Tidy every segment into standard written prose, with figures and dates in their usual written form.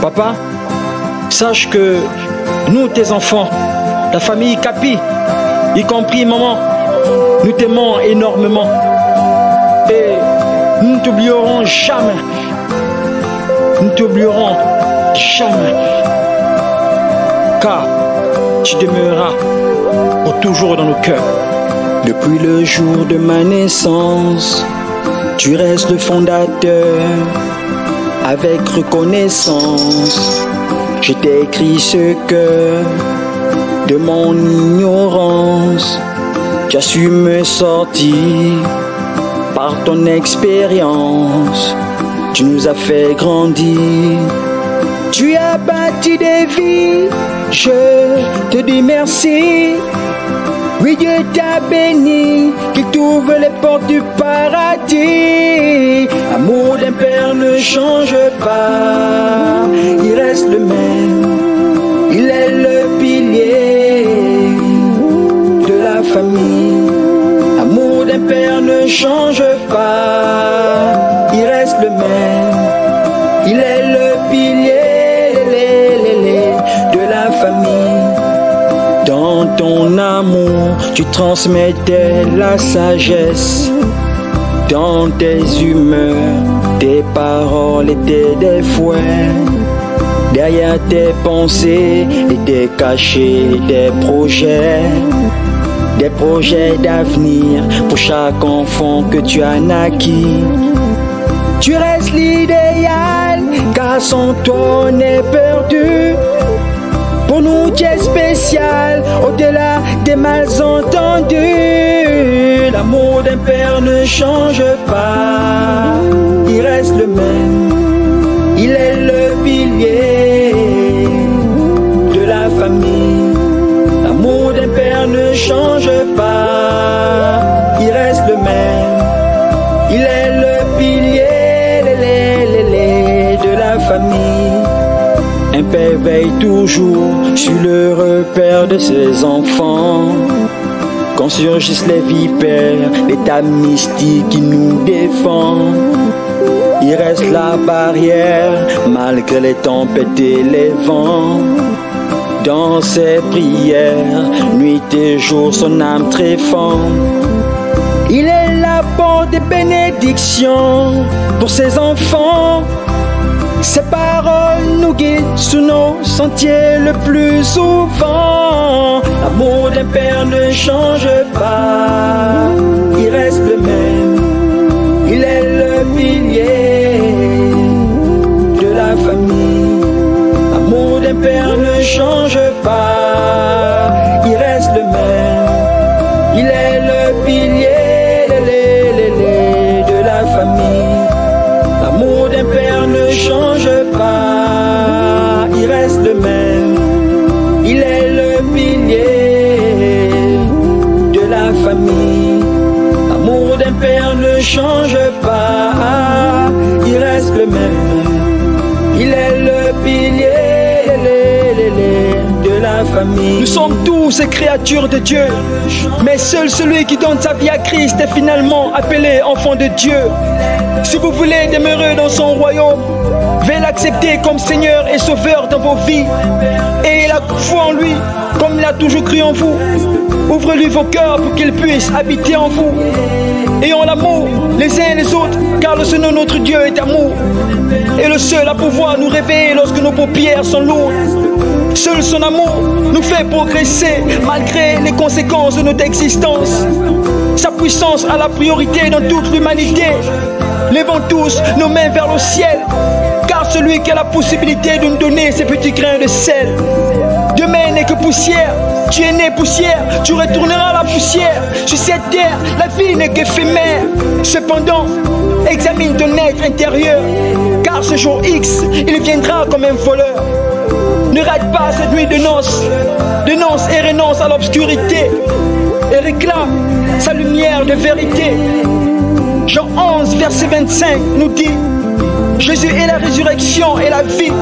Papa, sache que nous, tes enfants, ta famille Capi, y compris maman, nous t'aimons énormément. Et nous ne t'oublierons jamais. Nous ne t'oublierons jamais. Car tu demeureras pour toujours dans nos cœurs. Depuis le jour de ma naissance, tu restes le fondateur. Avec reconnaissance, je t'ai écrit ce cœur de mon ignorance. Tu as su me sortir par ton expérience. Tu nous as fait grandir. Tu as bâti des vies. Je te dis merci. Oui, Dieu t'a béni, qu'il t'ouvre les portes du paradis. L'amour d'un père ne change pas, il reste le même. Il est le pilier de la famille. L'amour d'un père ne change pas, il reste le même. Il est le pilier de la famille. Dans ton amour, tu transmettais la sagesse. Dans tes humeurs, tes paroles étaient des fouets. Derrière tes pensées étaient cachés des projets d'avenir pour chaque enfant que tu as naquis. Tu restes l'idéal, car sans toi on est perdu. Pour nous tu es spécial, au-delà des malentendus. L'amour d'un père ne change pas, il reste le même. Il est le pilier de la famille. L'amour d'un père ne change pas, il reste le même. Il est le pilier de la famille. Un père veille toujours sur le repère de ses enfants. Quand surgissent les vipères, l'état mystique qui nous défend. Il reste la barrière malgré les tempêtes et les vents. Dans ses prières, nuit et jour, son âme tréfend. Il est la porte des bénédictions pour ses enfants. Ses paroles nous guident sous nos sentiers le plus souvent. L'amour d'un père ne change pas, il reste le même. Il est le pilier de la famille. L'amour d'un père ne change pas, il reste le même. Il est le pilier de la famille. L'amour d'un père ne change pas, il reste le même. Il est le pilier de la famille. L'amour d'un père ne change pas, il reste le même. Il est le pilier de la famille. Nous sommes tous des créatures de Dieu, mais seul celui qui donne sa vie à Christ est finalement appelé enfant de Dieu. Si vous voulez demeurer dans son royaume, veuillez l'accepter comme Seigneur et Sauveur dans vos vies. Et la foi en lui, comme il a toujours cru en vous. Ouvrez-lui vos cœurs pour qu'il puisse habiter en vous. Ayons l'amour les uns et les autres, car le Seigneur notre Dieu est amour. Et le seul à pouvoir nous réveiller lorsque nos paupières sont lourdes. Seul son amour nous fait progresser malgré les conséquences de notre existence. Sa puissance a la priorité dans toute l'humanité. Levons tous nos mains vers le ciel, car celui qui a la possibilité de nous donner ces petits grains de sel. Demain n'est que poussière, tu es né poussière, tu retourneras à la poussière. Sur cette terre, la vie n'est qu'éphémère. Cependant, examine ton être intérieur, car ce jour X, il viendra comme un voleur. Ne rate pas cette nuit de noces et renonce à l'obscurité et réclame sa lumière de vérité. Jean 11, verset 25 nous dit: Jésus est la résurrection et la vie.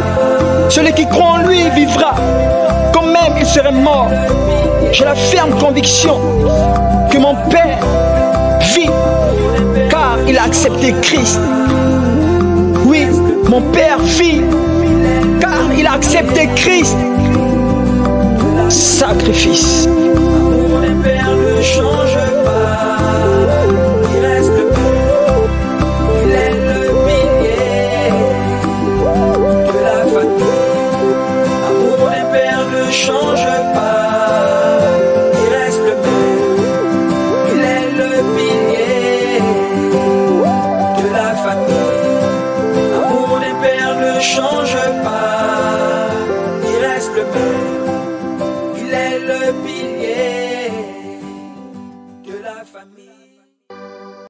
Celui qui croit en lui vivra, quand même il serait mort. J'ai la ferme conviction que mon Père vit, car il a accepté Christ. Oui, mon Père vit, car il a accepté Christ. Sacrifice. L'amour des pères ne change pas. Il reste le même. Il est le pilier de la famille. L'amour des pères ne change pas. Il reste le même. Il est le pilier de la famille. L'amour des pères ne change pas. Il reste le même.